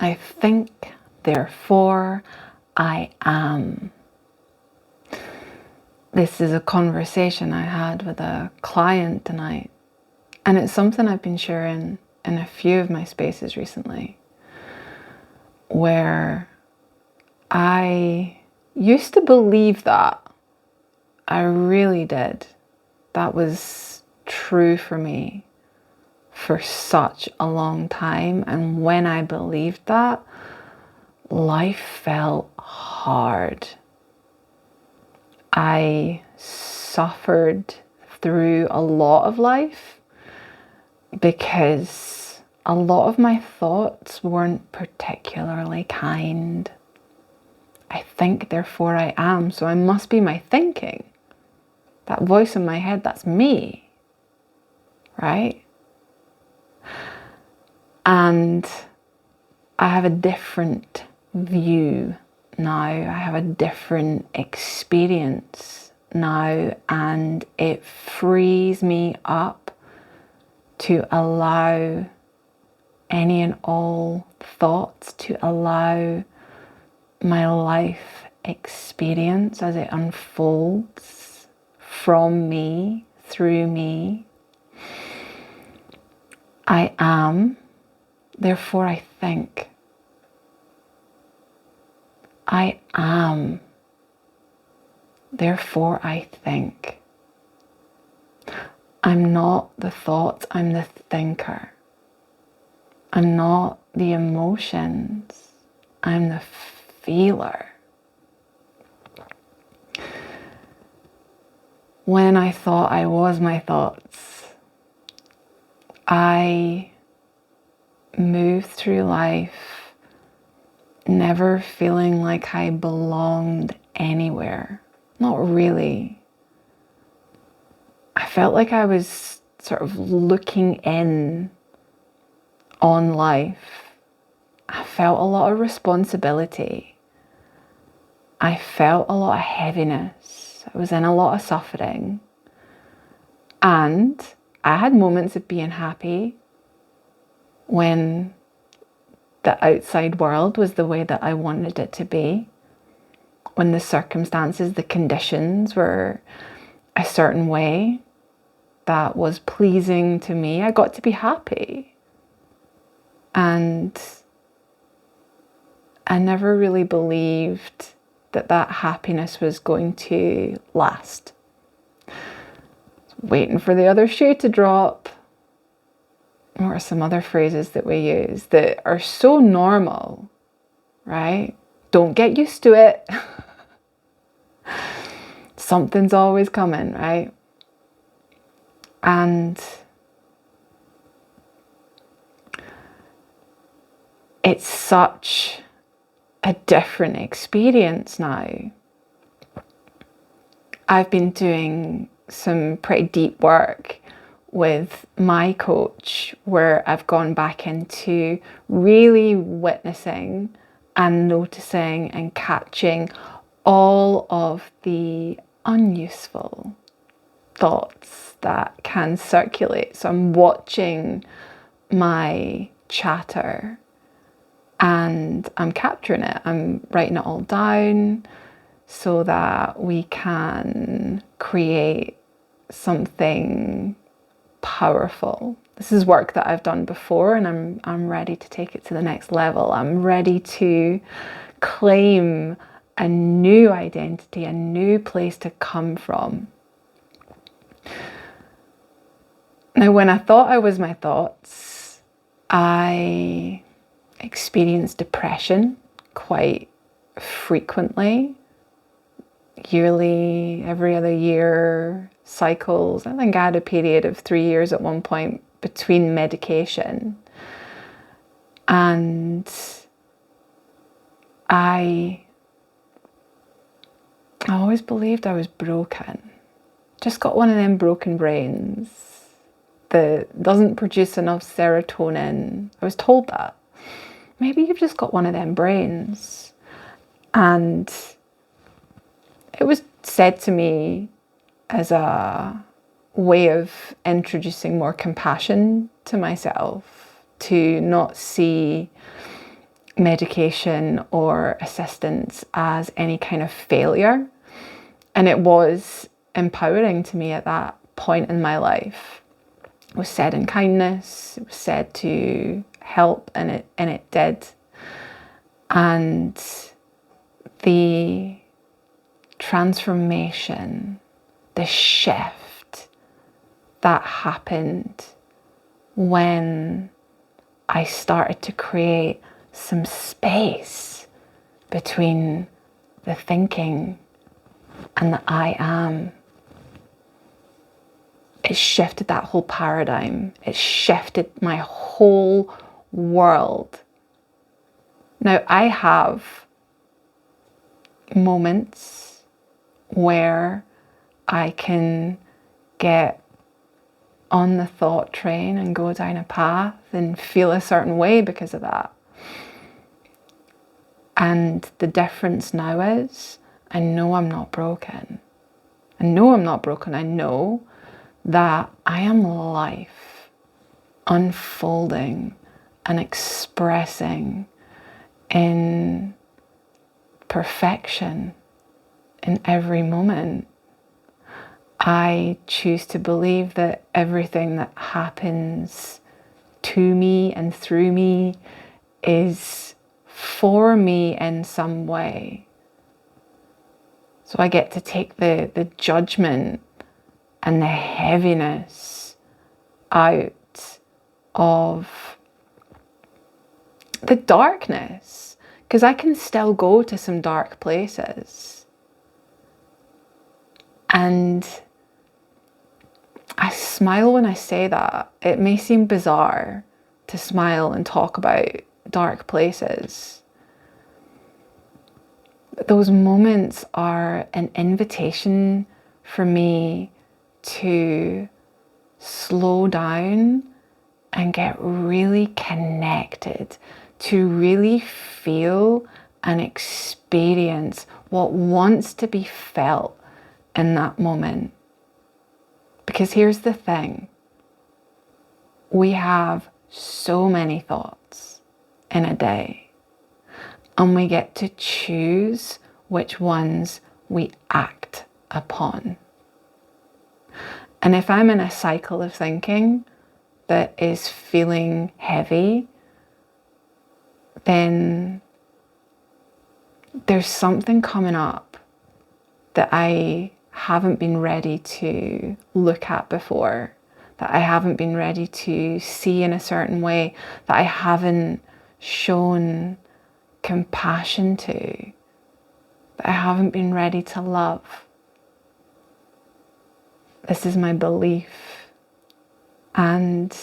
I think, therefore I am. This is a conversation I had with a client tonight, and it's something I've been sharing in a few of my spaces recently, where I used to believe that. I really did. That was true for me for such a long time. And when I believed that, life felt hard. I suffered through a lot of life because a lot of my thoughts weren't particularly kind. I think, therefore I am. So I must be my thinking. That voice in my head, that's me, right? And I have a different view now. I have a different experience now, and it frees me up to allow any and all thoughts, to allow my life experience as it unfolds from me, through me. I am, therefore I think. I am, therefore I think. I'm not the thought, I'm the thinker. I'm not the emotions, I'm the feeler. When I thought I was my thoughts, I moved through life never feeling like I belonged anywhere. Not really. I felt like I was sort of looking in on life. I felt a lot of responsibility. I felt a lot of heaviness. I was in a lot of suffering. And I had moments of being happy when the outside world was the way that I wanted it to be. When the circumstances, the conditions were a certain way that was pleasing to me, I got to be happy. And I never really believed that that happiness was going to last. Waiting for the other shoe to drop. Or some other phrases that we use that are so normal, right? Don't get used to it. Something's always coming, right? And it's such a different experience now. I've been doing some pretty deep work with my coach where I've gone back into really witnessing and noticing and catching all of the unuseful thoughts that can circulate. So I'm watching my chatter and I'm capturing it. I'm writing it all down so that we can create something powerful. This is work that I've done before, and I'm ready to take it to the next level. I'm ready to claim a new identity, a new place to come from. Now, when I thought I was my thoughts, I experienced depression quite frequently. Yearly, every other year cycles. I think I had a period of 3 years at one point between medication. And I always believed I was broken. Just got one of them broken brains that doesn't produce enough serotonin. I was told that. Maybe you've just got one of them brains. And it was said to me as a way of introducing more compassion to myself, to not see medication or assistance as any kind of failure. And it was empowering to me at that point in my life. It was said in kindness, it was said to help, and it did. And the transformation, the shift that happened when I started to create some space between the thinking and the I am. It shifted that whole paradigm. It shifted my whole world. Now, I have moments where I can get on the thought train and go down a path and feel a certain way because of that. And the difference now is, I know I'm not broken. I know I'm not broken. I know that I am life unfolding and expressing in perfection in every moment. I choose to believe that everything that happens to me and through me is for me in some way. So I get to take the judgment and the heaviness out of the darkness, because I can still go to some dark places. And I smile when I say that. It may seem bizarre to smile and talk about dark places. But those moments are an invitation for me to slow down and get really connected, to really feel and experience what wants to be felt in that moment. Because here's the thing, we have so many thoughts in a day, and we get to choose which ones we act upon. And if I'm in a cycle of thinking that is feeling heavy, then there's something coming up that I haven't been ready to look at before, that I haven't been ready to see in a certain way, that I haven't shown compassion to, that I haven't been ready to love. This is my belief. And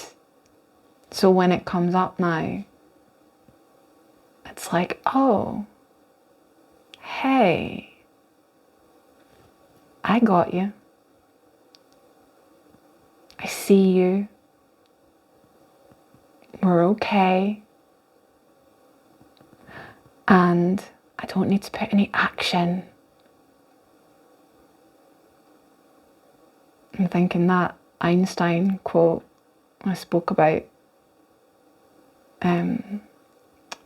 so when it comes up now, it's like, oh, hey, I got you. I see you. We're okay. And I don't need to put any action. I'm thinking that Einstein quote I spoke about,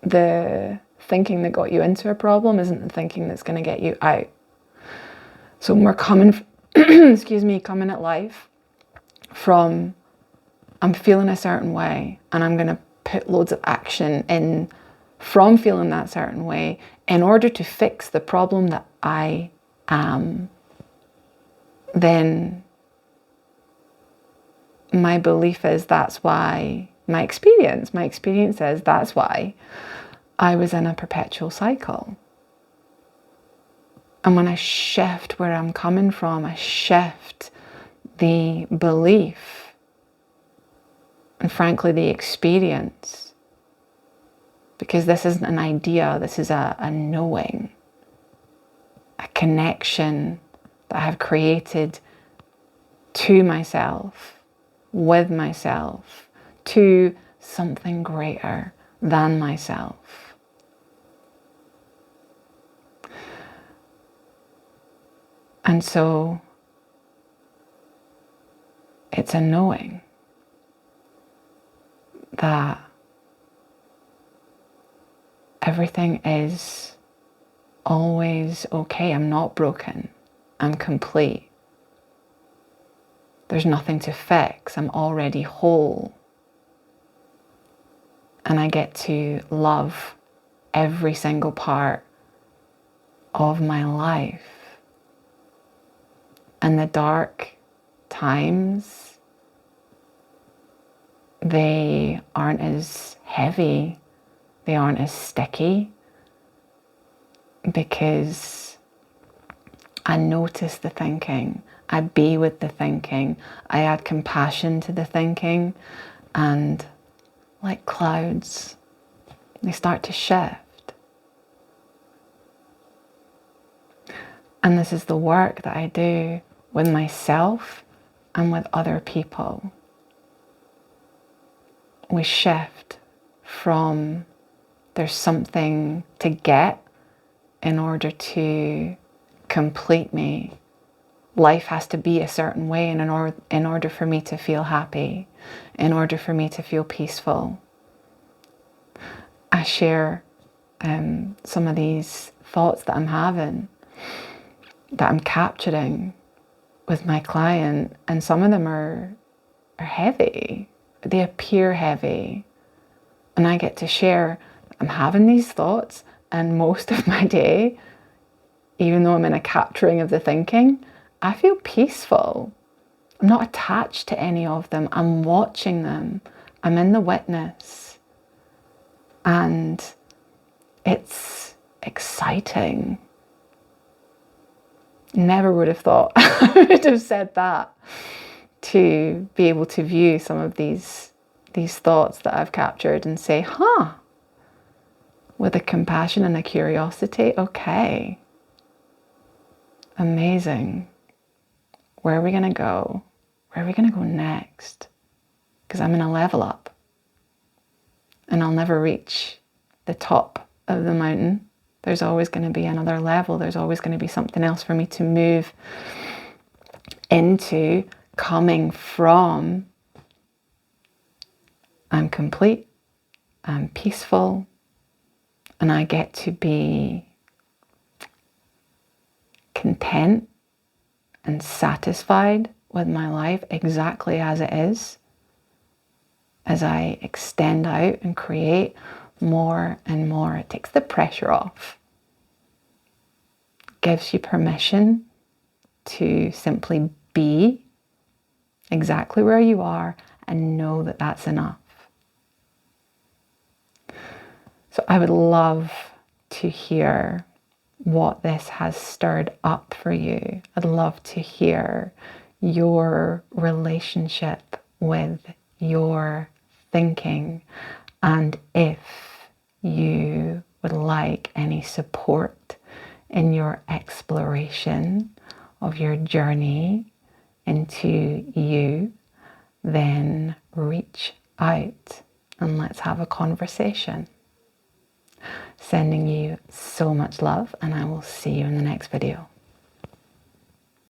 the thinking that got you into a problem isn't the thinking that's going to get you out. So when we're coming, coming at life from, I'm feeling a certain way and I'm going to put loads of action in from feeling that certain way in order to fix the problem that I am, then my belief is that's why, my experience says that's why I was in a perpetual cycle. And when I shift where I'm coming from, I shift the belief and frankly the experience, because this isn't an idea, this is a knowing, a connection that I have created to myself, with myself, to something greater than myself. And so it's a knowing that everything is always okay. I'm not broken. I'm complete. There's nothing to fix. I'm already whole. And I get to love every single part of my life. And the dark times, they aren't as heavy. They aren't as sticky, because I notice the thinking. I be with the thinking. I add compassion to the thinking, and like clouds, they start to shift. And this is the work that I do with myself and with other people. We shift from there's something to get in order to complete me. Life has to be a certain way in order for me to feel happy, in order for me to feel peaceful. I share some of these thoughts that I'm having, that I'm capturing with my client, and some of them are heavy. They appear heavy. And I get to share, I'm having these thoughts, and most of my day, even though I'm in a capturing of the thinking, I feel peaceful. I'm not attached to any of them. I'm watching them. I'm in the witness. And it's exciting. Never would have thought I would have said that, to be able to view some of these thoughts that I've captured and say, with a compassion and a curiosity, okay, amazing. Where are we going to go? Where are we going to go next? Because I'm going to level up. And I'll never reach the top of the mountain. There's always going to be another level. There's always going to be something else for me to move into, coming from I'm complete, I'm peaceful, and I get to be content and satisfied with my life exactly as it is, as I extend out and create more and more. It takes the pressure off. Gives you permission to simply be exactly where you are and know that that's enough. So I would love to hear what this has stirred up for you. I'd love to hear your relationship with your thinking, and if you would like any support in your exploration of your journey into you, then reach out and let's have a conversation. Sending you so much love, and I will see you in the next video.